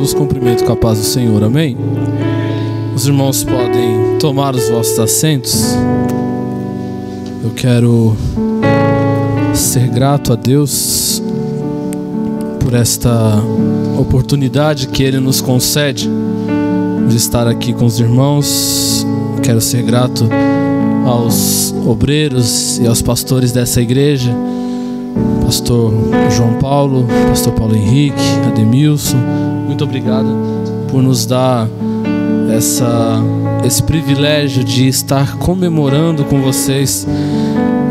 os cumprimento com a paz do Senhor, amém? Os irmãos podem tomar os vossos assentos. Eu quero ser grato a Deus por esta oportunidade que Ele nos concede de estar aqui com os irmãos. Quero ser grato aos obreiros e aos pastores dessa igreja, pastor João Paulo, pastor Paulo Henrique, Ademilson. Muito obrigado por nos dar esse privilégio de estar comemorando com vocês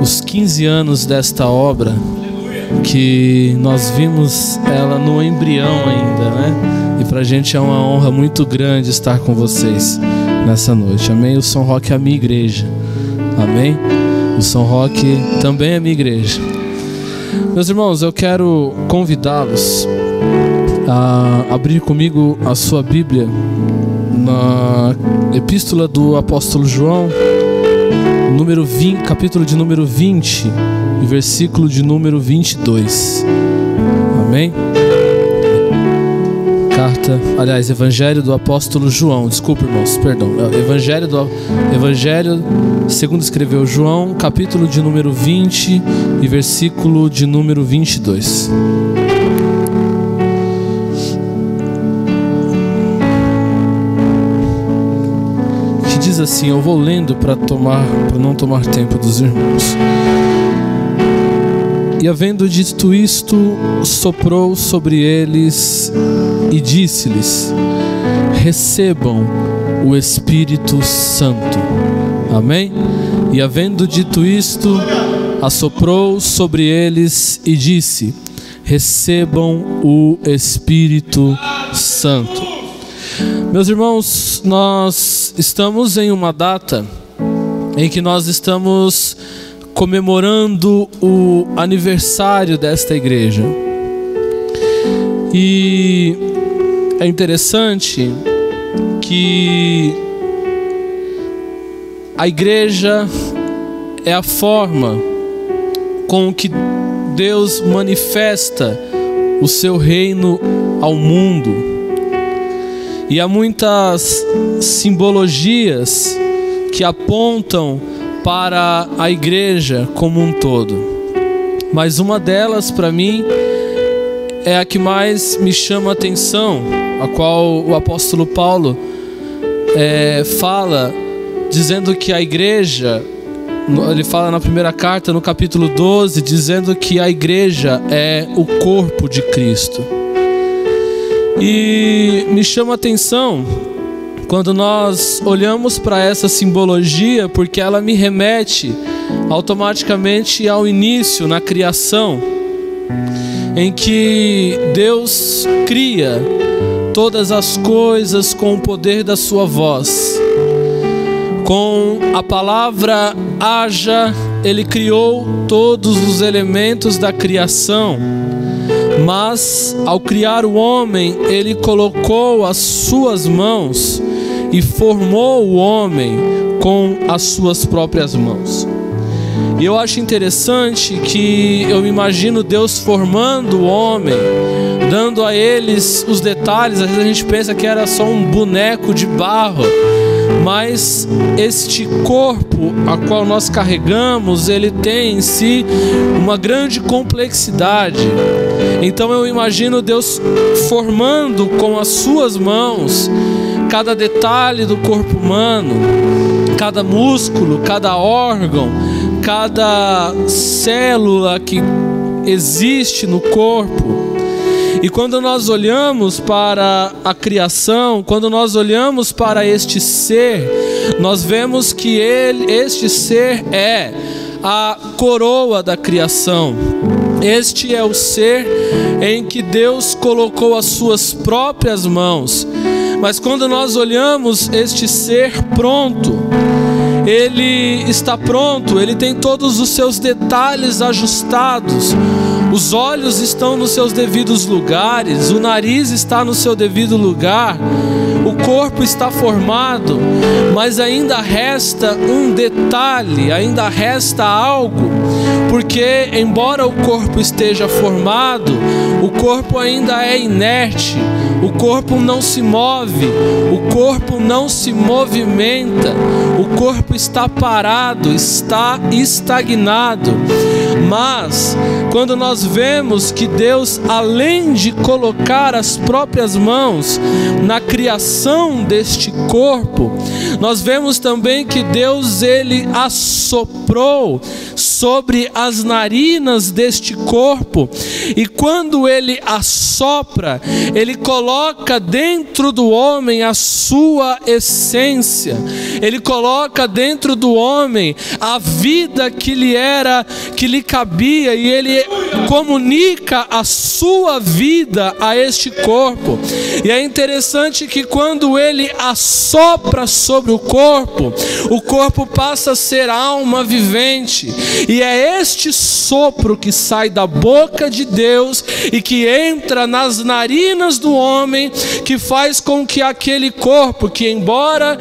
os 15 anos desta obra, que nós vimos ela no embrião ainda, né? E pra gente é uma honra muito grande estar com vocês nessa noite, amém? O São Roque é a minha igreja, amém? O São Roque também é a minha igreja. Meus irmãos, eu quero convidá-los a abrir comigo a sua Bíblia na Epístola do Apóstolo João, capítulo de número 20 e versículo de número 22. Amém? Evangelho do Apóstolo João, desculpa, irmãos, perdão. Evangelho segundo escreveu João, capítulo de número 20 e versículo de número 22. Que diz assim, eu vou lendo para não tomar tempo dos irmãos. E havendo dito isto, soprou sobre eles e disse-lhes: recebam o Espírito Santo. Amém? E havendo dito isto, assoprou sobre eles e disse: recebam o Espírito Santo. Meus irmãos, nós estamos em uma data em que nós estamos comemorando o aniversário desta igreja. E é interessante que a igreja é a forma com que Deus manifesta o seu reino ao mundo. E há muitas simbologias que apontam para a igreja como um todo. Mas uma delas, para mim, é a que mais me chama a atenção, a qual o apóstolo Paulo fala, dizendo que a igreja, ele fala na primeira carta, no capítulo 12, dizendo que a igreja é o corpo de Cristo. E me chama a atenção quando nós olhamos para essa simbologia, porque ela me remete automaticamente ao início, na criação, em que Deus cria todas as coisas com o poder da sua voz. Com a palavra haja, Ele criou todos os elementos da criação. Mas ao criar o homem, Ele colocou as suas mãos e formou o homem com as suas próprias mãos. E eu acho interessante que eu imagino Deus formando o homem, dando a eles os detalhes. Às vezes a gente pensa que era só um boneco de barro, mas este corpo a qual nós carregamos, ele tem em si uma grande complexidade. Então eu imagino Deus formando com as suas mãos cada detalhe do corpo humano, cada músculo, cada órgão, cada célula que existe no corpo. E quando nós olhamos para a criação, quando nós olhamos para este ser, nós vemos que este ser é a coroa da criação. Este é o ser em que Deus colocou as suas próprias mãos. Mas quando nós olhamos este ser pronto, ele está pronto, ele tem todos os seus detalhes ajustados. Os olhos estão nos seus devidos lugares, o nariz está no seu devido lugar, o corpo está formado, mas ainda resta um detalhe, ainda resta algo, porque embora o corpo esteja formado, o corpo ainda é inerte, o corpo não se move, o corpo não se movimenta, o corpo está parado, está estagnado. Mas quando nós vemos que Deus, além de colocar as próprias mãos na criação deste corpo, nós vemos também que Deus, ele assoprou sobre as narinas deste corpo, e quando ele assopra, ele coloca dentro do homem a sua essência, ele coloca dentro do homem a vida que lhe cabia, e ele comunica a sua vida a este corpo. E é interessante que quando ele assopra sobre o corpo passa a ser alma vivente, e é este sopro que sai da boca de Deus e que entra nas narinas do homem, que faz com que aquele corpo, que embora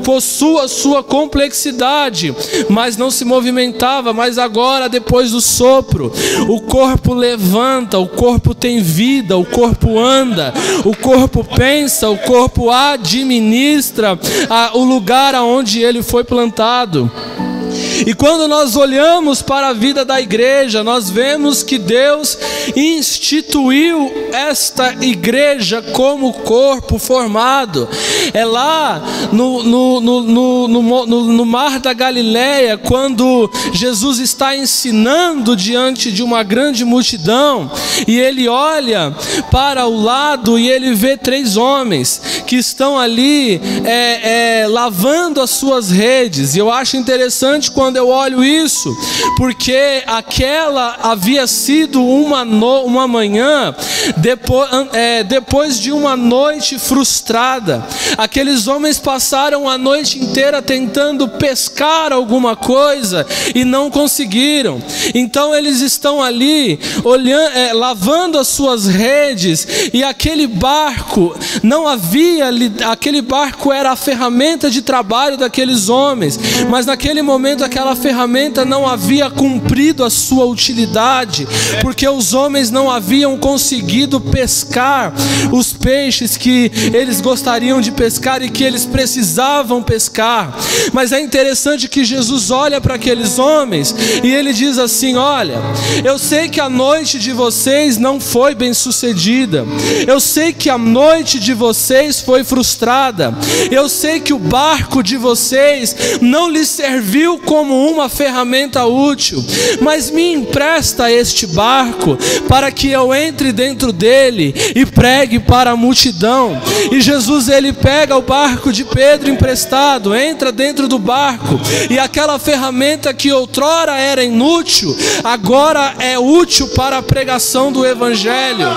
possua sua complexidade, mas não se movimentava, mas agora, depois do sopro, o corpo levanta, o corpo tem vida, o corpo anda, o corpo pensa, o corpo administra o lugar aonde ele foi plantado. E quando nós olhamos para a vida da igreja, nós vemos que Deus instituiu esta igreja como corpo formado. É lá no Mar da Galileia, quando Jesus está ensinando diante de uma grande multidão, e ele olha para o lado e ele vê 3 homens que estão ali lavando as suas redes. E eu acho interessante quando eu olho isso, porque aquela havia sido uma manhã depois de uma noite frustrada. Aqueles homens passaram a noite inteira tentando pescar alguma coisa e não conseguiram. Então eles estão ali olhando, lavando as suas redes, e aquele barco aquele barco era a ferramenta de trabalho daqueles homens, mas naquele momento aquela ferramenta não havia cumprido a sua utilidade, porque os homens não haviam conseguido pescar os peixes que eles gostariam de pescar e que eles precisavam pescar. Mas é interessante que Jesus olha para aqueles homens e ele diz assim: olha, eu sei que a noite de vocês não foi bem sucedida, eu sei que a noite de vocês foi frustrada, eu sei que o barco de vocês não lhes serviu como uma ferramenta útil, mas me empresta este barco para que eu entre dentro dele e pregue para a multidão. E Jesus, ele pega o barco de Pedro emprestado, entra dentro do barco, e aquela ferramenta que outrora era inútil, agora é útil para a pregação do evangelho.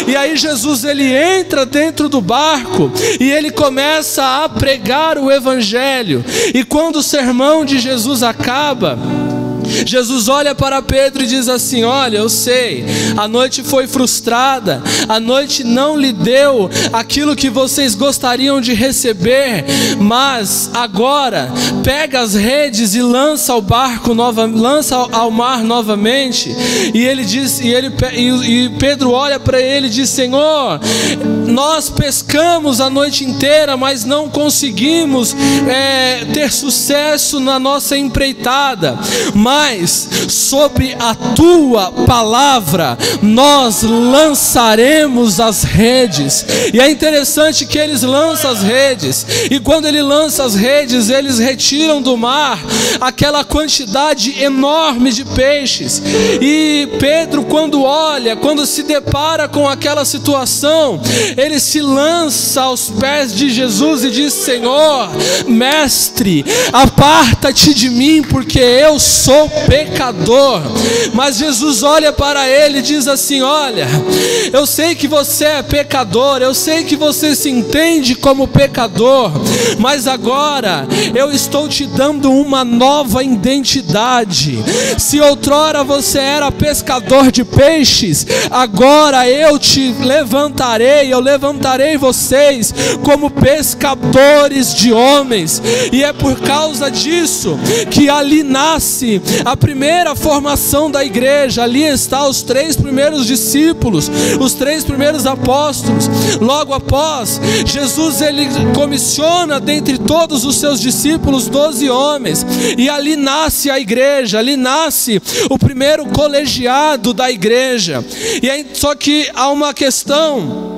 E aí Jesus, ele entra dentro do barco e ele começa a pregar o evangelho. E quando o sermão de Jesus acaba, Jesus olha para Pedro e diz assim: olha, eu sei, a noite foi frustrada, a noite não lhe deu aquilo que vocês gostariam de receber, mas agora pega as redes e lança ao barco lança ao mar novamente. E ele diz, e Pedro olha para ele e diz: Senhor, nós pescamos a noite inteira, mas não conseguimos ter sucesso na nossa empreitada, mas sobre a tua palavra nós lançaremos as redes. E é interessante que eles lançam as redes, e quando ele lança as redes, eles retiram do mar aquela quantidade enorme de peixes. E Pedro, quando se depara com aquela situação, ele se lança aos pés de Jesus e diz: Senhor, mestre, aparta-te de mim, porque eu sou pecador. Mas Jesus olha para ele e diz assim: olha, eu sei que você é pecador, eu sei que você se entende como pecador, mas agora eu estou te dando uma nova identidade. Se outrora você era pescador de peixes, agora eu te levantarei, eu levantarei vocês como pescadores de homens. E é por causa disso que ali nasce a primeira formação da igreja. Ali está os 3 primeiros discípulos, os 3 primeiros apóstolos. Logo após, Jesus ele comissiona dentre todos os seus discípulos 12 homens, e ali nasce a igreja, ali nasce o primeiro colegiado da igreja. E aí, só que há uma questão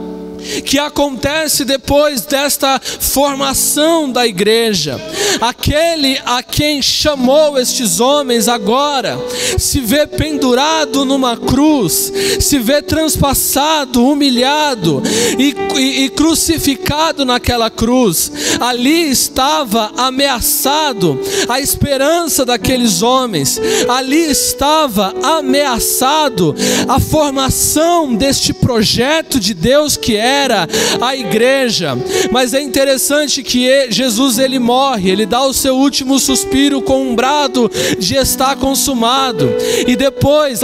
que acontece depois desta formação da igreja. Aquele a quem chamou estes homens agora se vê pendurado numa cruz, se vê transpassado, humilhado e crucificado naquela cruz. Ali estava ameaçado a esperança daqueles homens, ali estava ameaçado a formação deste projeto de Deus que era a igreja. Mas é interessante que Jesus ele morre, ele dá o seu último suspiro com um brado de está consumado, e depois,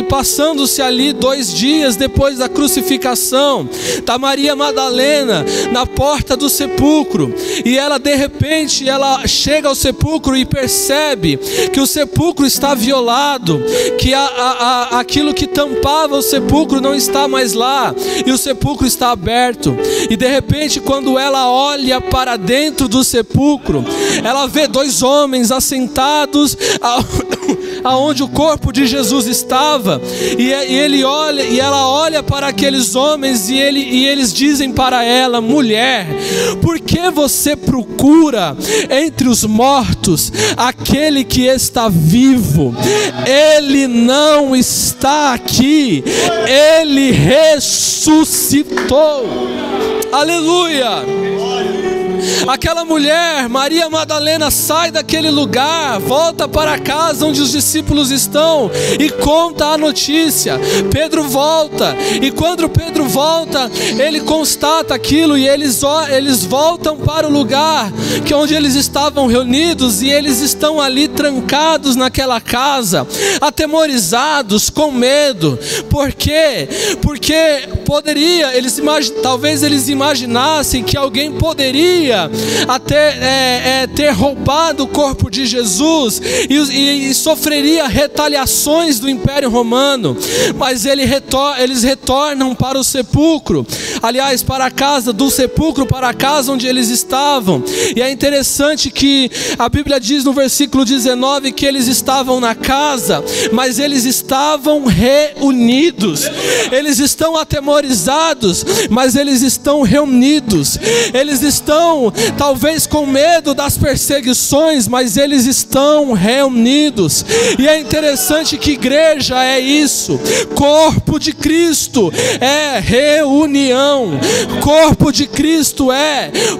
passando-se ali 2 dias depois da crucificação, está Maria Madalena na porta do sepulcro, e ela de repente ela chega ao sepulcro e percebe que o sepulcro está violado, que aquilo que tampava o sepulcro não está mais lá, e o sepulcro está aberto. E de repente, quando ela olha para dentro do sepulcro, ela vê 2 homens assentados aonde o corpo de Jesus estava, e ela olha para aqueles homens, e eles dizem para ela: mulher, por que você procura entre os mortos aquele que está vivo? Ele não está aqui, ele ressuscitou. Aleluia! Aquela mulher, Maria Madalena, sai daquele lugar, volta para casa onde os discípulos estão e conta a notícia. Pedro volta, e quando Pedro volta, ele constata aquilo, e eles voltam para o lugar onde eles estavam reunidos, e eles estão ali trancados naquela casa, atemorizados, com medo. Por quê? Porque talvez eles imaginassem que alguém poderia até ter roubado o corpo de Jesus e sofreria retaliações do Império Romano. Mas eles retornam para o sepulcro, aliás, para a casa do sepulcro, para a casa onde eles estavam. E é interessante que a Bíblia diz no versículo 19 que eles estavam na casa, mas eles estavam reunidos. Eles estão atemorizados, mas eles estão reunidos. Eles estão talvez com medo das perseguições, mas eles estão reunidos. E é interessante que igreja é isso. Corpo de Cristo é reunião. Corpo de Cristo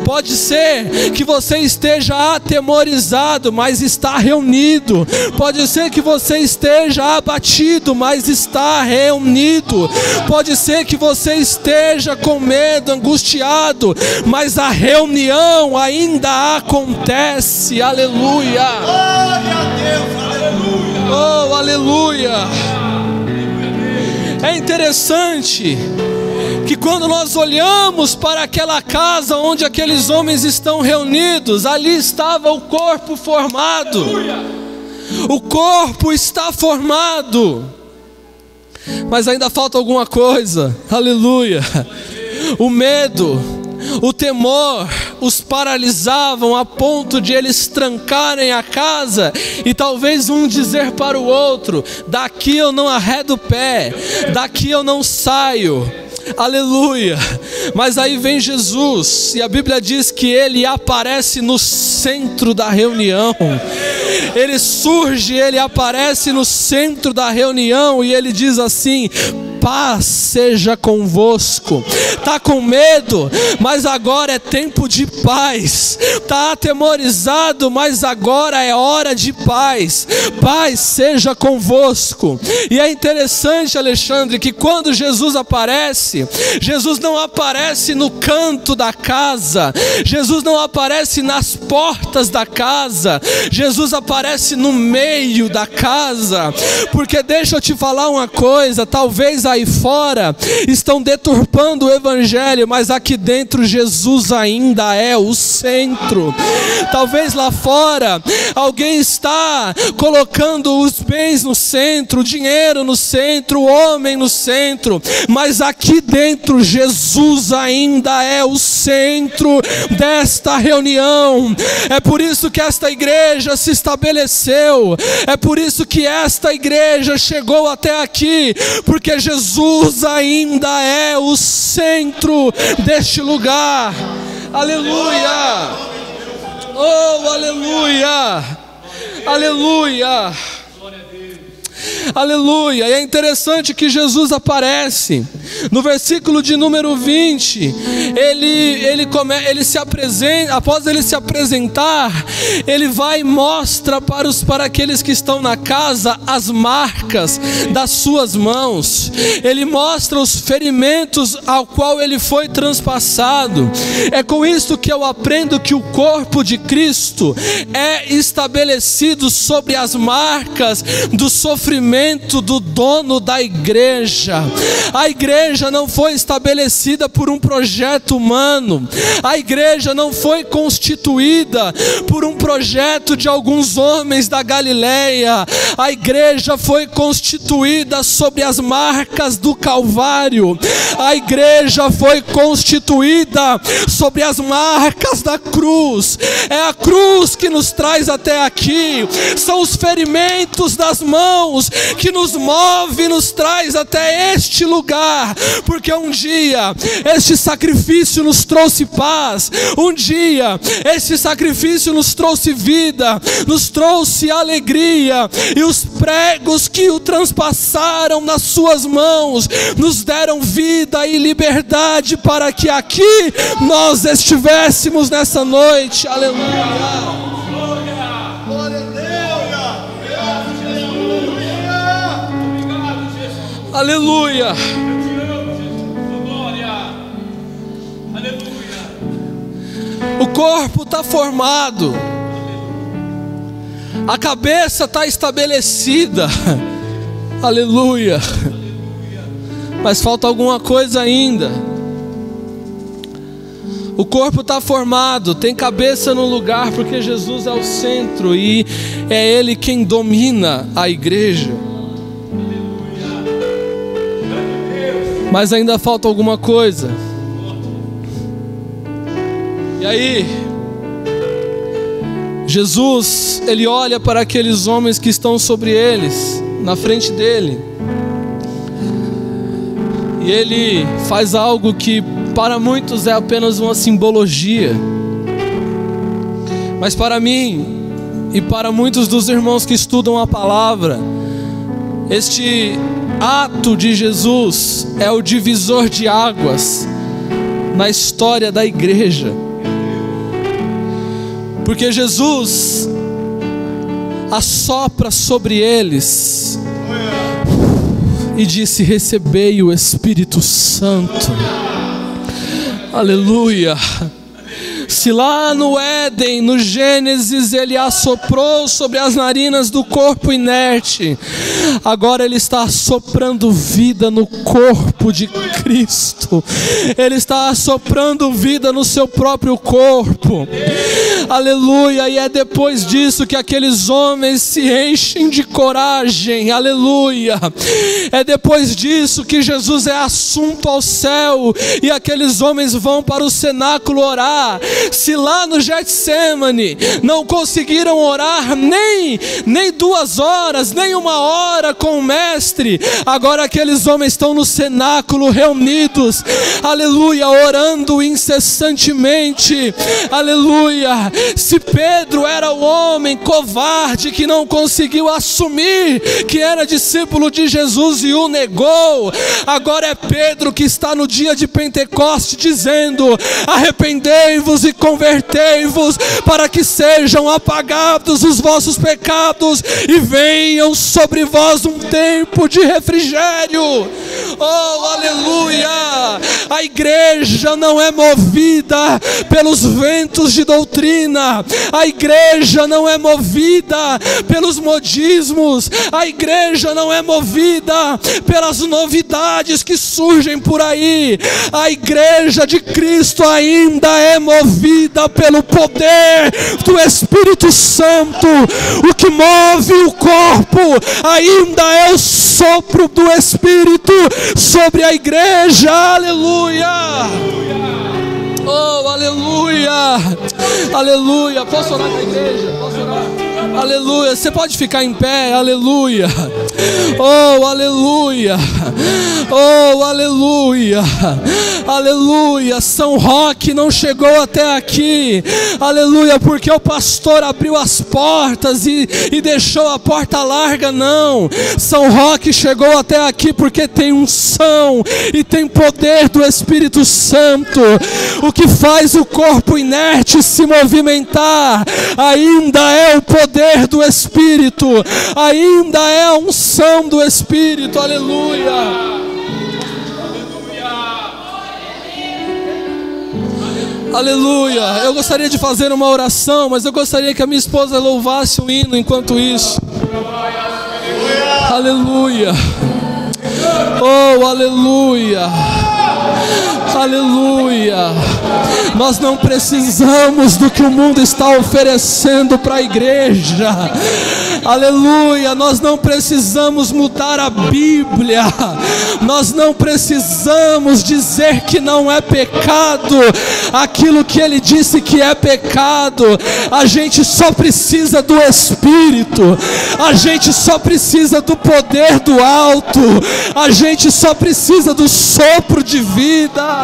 pode ser que você esteja atemorizado, mas está reunido. Pode ser que você esteja abatido, mas está reunido. Pode ser que você esteja com medo, angustiado, mas a reunião ainda acontece. Aleluia! Glória a Deus, aleluia! Oh, aleluia! É interessante que quando nós olhamos para aquela casa onde aqueles homens estão reunidos, ali estava o corpo formado. O corpo está formado, mas ainda falta alguma coisa. Aleluia! O medo, o temor os paralisavam a ponto de eles trancarem a casa e talvez um dizer para o outro: daqui eu não arredo o pé, daqui eu não saio. Aleluia! Mas aí vem Jesus, e a Bíblia diz que ele aparece no centro da reunião. Ele surge, ele aparece no centro da reunião, e ele diz assim: paz seja convosco. Está com medo, mas agora é tempo de paz. Está atemorizado, mas agora é hora de paz. Paz seja convosco. E é interessante, Alexandre, que quando Jesus aparece, Jesus não aparece no canto da casa, Jesus não aparece nas portas da casa, Jesus aparece no meio da casa. Porque deixa eu te falar uma coisa, talvez aí fora estão deturpando o evangelho, mas aqui dentro Jesus ainda é o centro. Talvez lá fora alguém está colocando os bens no centro, o dinheiro no centro, o homem no centro, mas aqui dentro Jesus ainda é o centro desta reunião. É por isso que esta igreja se estabeleceu, é por isso que esta igreja chegou até aqui, porque Jesus ainda é o centro deste lugar. Aleluia! Oh, aleluia! Aleluia! Aleluia! E é interessante que Jesus aparece no versículo de número 20. Ele se apresenta. Após ele se apresentar, ele vai e mostra para aqueles que estão na casa as marcas das suas mãos. Ele mostra os ferimentos ao qual ele foi transpassado. É com isto que eu aprendo que o corpo de Cristo é estabelecido sobre as marcas do sofrimento do dono da igreja. A igreja não foi estabelecida por um projeto humano. A igreja não foi constituída por um projeto de alguns homens da Galileia. A igreja foi constituída sobre as marcas do Calvário. A igreja foi constituída sobre as marcas da cruz. É a cruz que nos traz até aqui. São os ferimentos das mãos que nos move e nos traz até este lugar, porque um dia este sacrifício nos trouxe paz, um dia este sacrifício nos trouxe vida, nos trouxe alegria, e os pregos que o transpassaram nas suas mãos nos deram vida e liberdade para que aqui nós estivéssemos nessa noite. Aleluia! Aleluia! O corpo está formado, a cabeça está estabelecida. Aleluia! Mas falta alguma coisa ainda. O corpo está formado, tem cabeça no lugar, porque Jesus é o centro e é Ele quem domina a igreja. Mas ainda falta alguma coisa. E aí, Jesus, Ele olha para aqueles homens que estão sobre eles, na frente dele, e Ele faz algo que para muitos é apenas uma simbologia, mas para mim e para muitos dos irmãos que estudam a palavra, este ato de Jesus é o divisor de águas na história da igreja, porque Jesus assopra sobre eles e disse: recebei o Espírito Santo. Aleluia! Se lá no Éden, no Gênesis, Ele assoprou sobre as narinas do corpo inerte, agora Ele está assoprando vida no corpo de Cristo. Ele está assoprando vida no seu próprio corpo. Aleluia! E é depois disso que aqueles homens se enchem de coragem. Aleluia! É depois disso que Jesus é assunto ao céu e aqueles homens vão para o cenáculo orar. Se lá no Getsemane não conseguiram orar nem 2 horas, nem 1 hora com o mestre, agora aqueles homens estão no cenáculo reunidos, aleluia, orando incessantemente. Aleluia! Se Pedro era o homem covarde que não conseguiu assumir que era discípulo de Jesus e o negou, agora é Pedro que está no dia de Pentecoste dizendo: arrependei-vos e convertei-vos, para que sejam apagados os vossos pecados e venham sobre vós um tempo de refrigério. Oh, aleluia! A igreja não é movida pelos ventos de doutrina. A igreja não é movida pelos modismos. A igreja não é movida pelas novidades que surgem por aí. A igreja de Cristo ainda é movida pelo poder do Espírito Santo. O que move o corpo ainda é o sopro do Espírito sobre a igreja. Aleluia! Oh, aleluia! Aleluia! Posso orar na igreja? Posso orar? Aleluia! Você pode ficar em pé? Aleluia! Oh, aleluia! Oh, aleluia! Aleluia! São Roque não chegou até aqui. Aleluia! Porque o pastor abriu as portas e deixou a porta larga, não. São Roque chegou até aqui porque tem unção e tem poder do Espírito Santo. O que faz o corpo inerte se movimentar ainda é o poder do Espírito, ainda é a unção do Espírito. Aleluia! Aleluia! Eu gostaria de fazer uma oração, mas eu gostaria que a minha esposa louvasse o hino enquanto isso. Aleluia! Oh, aleluia! Aleluia! Nós não precisamos do que o mundo está oferecendo para a igreja. Aleluia! Nós não precisamos mudar a Bíblia. Nós não precisamos dizer que não é pecado aquilo que ele disse que é pecado. A gente só precisa do Espírito. A gente só precisa do poder do alto. A gente só precisa do sopro de vida.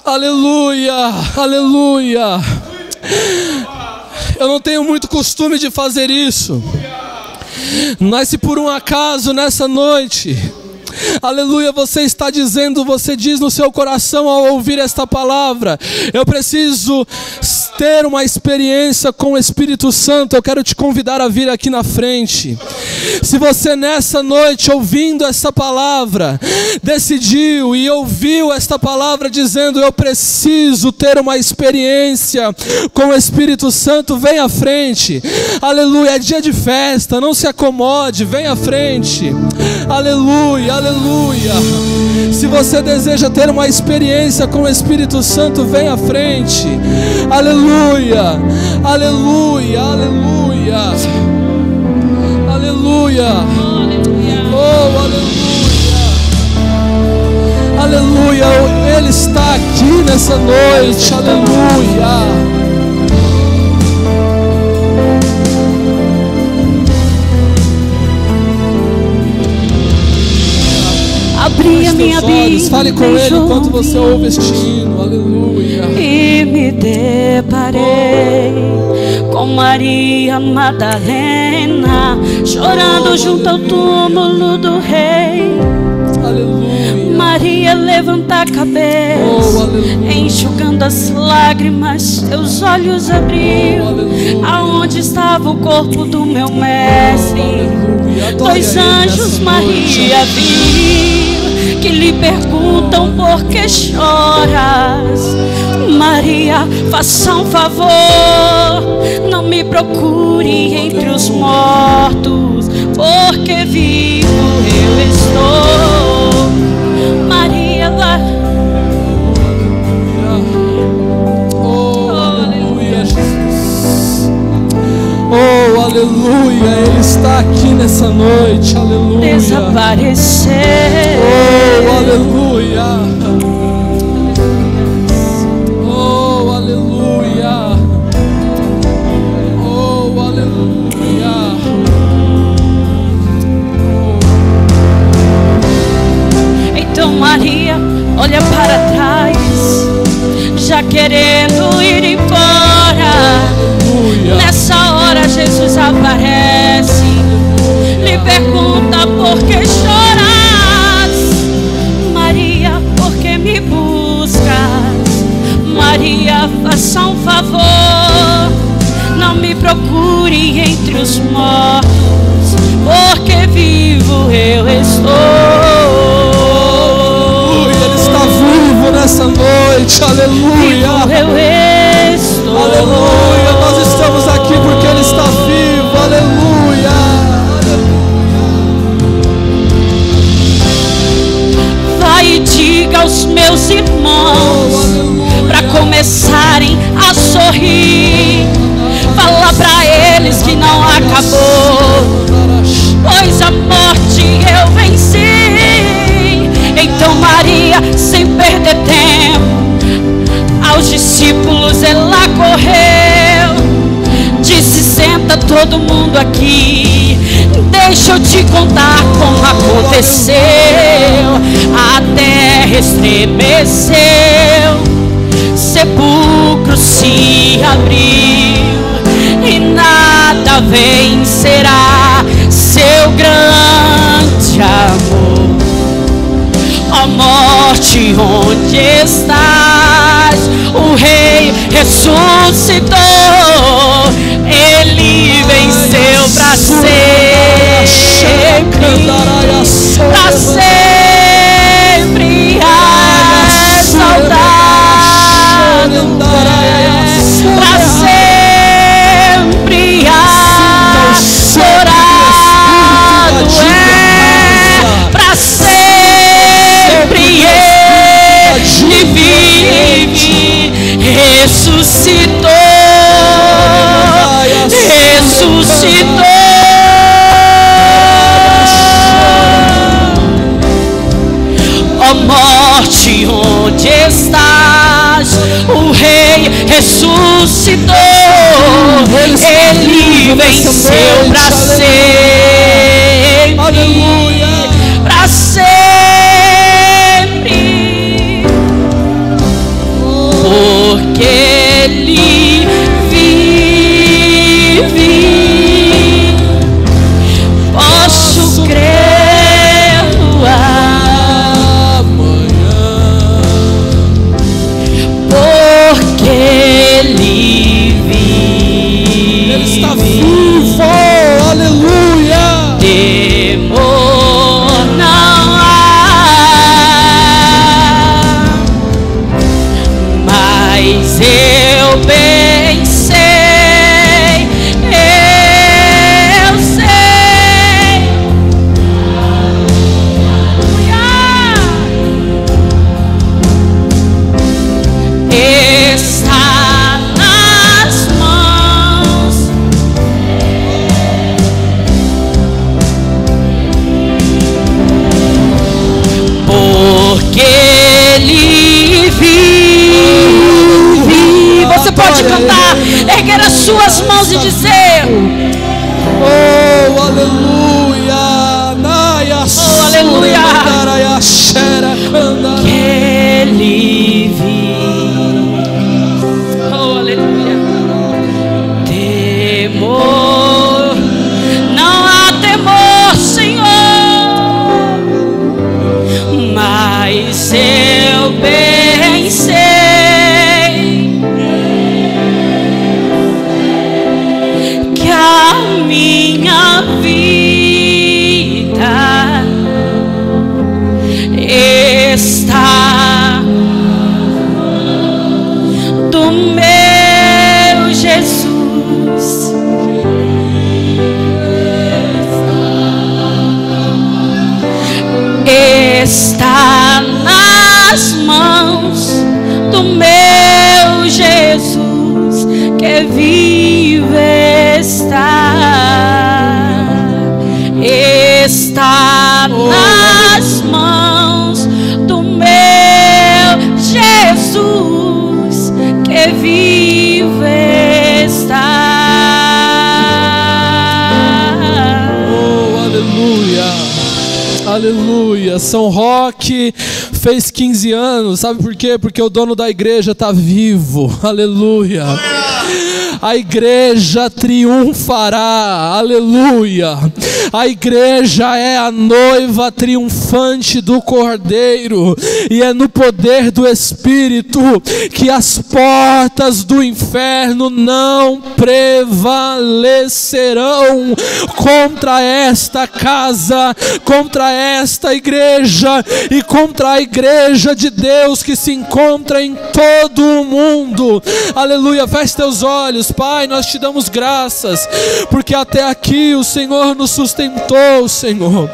Aleluia, aleluia. Eu não tenho muito costume de fazer isso, mas se por um acaso nessa noite, aleluia, você diz no seu coração ao ouvir esta palavra: eu preciso ter uma experiência com o Espírito Santo, eu quero te convidar a vir aqui na frente. Se você nessa noite, ouvindo essa palavra, decidiu e ouviu esta palavra dizendo: eu preciso ter uma experiência com o Espírito Santo, vem à frente. Aleluia, é dia de festa, não se acomode, vem à frente. Aleluia, aleluia. Se você deseja ter uma experiência com o Espírito Santo, vem à frente. Aleluia, aleluia, aleluia. Aleluia. Oh, aleluia. Aleluia. Ele está aqui nessa noite. Aleluia. Abri a minha Bíblia, fale com ele enquanto você ouve este hino. Aleluia. E me deparei com Maria Madalena, chorando junto ao túmulo do rei. Aleluia. Maria levanta a cabeça, enxugando as lágrimas, teus olhos abriu. Aonde estava o corpo do meu mestre? Dois anjos Maria viu, que lhe perguntam por que choras. Maria, faça um favor, não me procure entre os mortos, porque vivo eu estou. Maria, oh, aleluia, Jesus. Oh, aleluia, Ele está aqui nessa noite. Aleluia. Desapareceu. Oh, aleluia. Oh, aleluia. Oh, aleluia. Então Maria olha para trás, já querendo ir embora. Nessa hora Jesus aparece, lhe pergunta por que choras. Maria, por que me buscas? Maria, faça um favor, não me procure entre os mortos, porque vivo eu estou. Ele está vivo nessa noite, aleluia. Vivo eu estou. Aleluia, nós estamos aqui porque Ele está vivo, aleluia. Vai e diga aos meus irmãos para começarem a sorrir. Fala pra eles que não acabou, pois a morte eu venci. Então Maria, sem perder tempo, aos discípulos ela correu, disse: senta todo mundo aqui, deixa eu te contar como aconteceu. A terra estremeceu, sepulcro se abriu, e nada vencerá seu grande amor. Ó morte, onde estás? O Rei ressuscitou, Ele venceu para sempre, para sempre exaltado, para sempre adorado, para sempre Ele vive, ressuscitou, ressuscitou. Ó morte, onde estás? O Rei ressuscitou, Ele venceu para sempre, para sempre, porque Ele vive. Posso crer-lo amanhã, porque Ele vive. Ele está vivo, aleluia. Temor não há, mas eu bem sei, eu sei. Está nas mãos, porque Ele vive. Você pode cantar, erguer as suas mãos e dizer: oh, aleluia. oh, aleluia, que Ele vive. Oh, aleluia. Temor, não há temor, Senhor, mas eu bem sei que a minha vida está do meu Jesus. Está nas mãos do meu Jesus, que vive está. Está nas mãos do meu Jesus, que vive está. Oh, aleluia. Aleluia. São Roque fez 15 anos. Sabe por quê? Porque o dono da igreja está vivo. Aleluia. a igreja triunfará, aleluia. A igreja é a noiva triunfante do Cordeiro, e é no poder do Espírito que as portas do inferno não prevalecerão contra esta casa, contra esta igreja e contra a igreja de Deus que se encontra em todo o mundo. Aleluia. Feche teus olhos. Pai, nós te damos graças porque até aqui o Senhor nos sustentou, Senhor.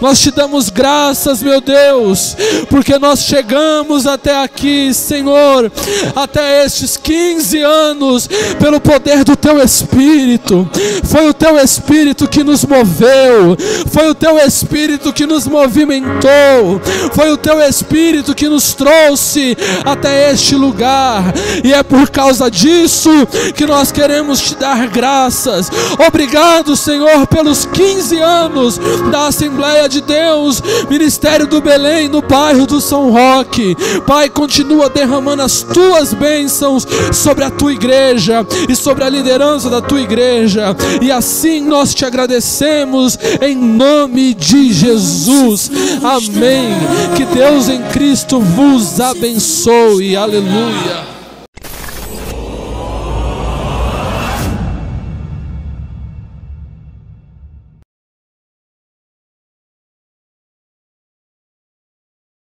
Nós te damos graças, meu Deus, porque nós chegamos até aqui, Senhor, até estes 15 anos pelo poder do teu Espírito. Foi o teu Espírito que nos moveu, foi o teu Espírito que nos movimentou, foi o teu Espírito que nos trouxe até este lugar, e é por causa disso que nós queremos te dar graças. Obrigado, Senhor, pelos 15 anos da Assembleia de Deus, Ministério do Belém, no bairro do São Roque. Pai, continua derramando as tuas bênçãos sobre a tua igreja e sobre a liderança da tua igreja, e assim nós te agradecemos em nome de Jesus. Amém. Que Deus em Cristo vos abençoe. Aleluia.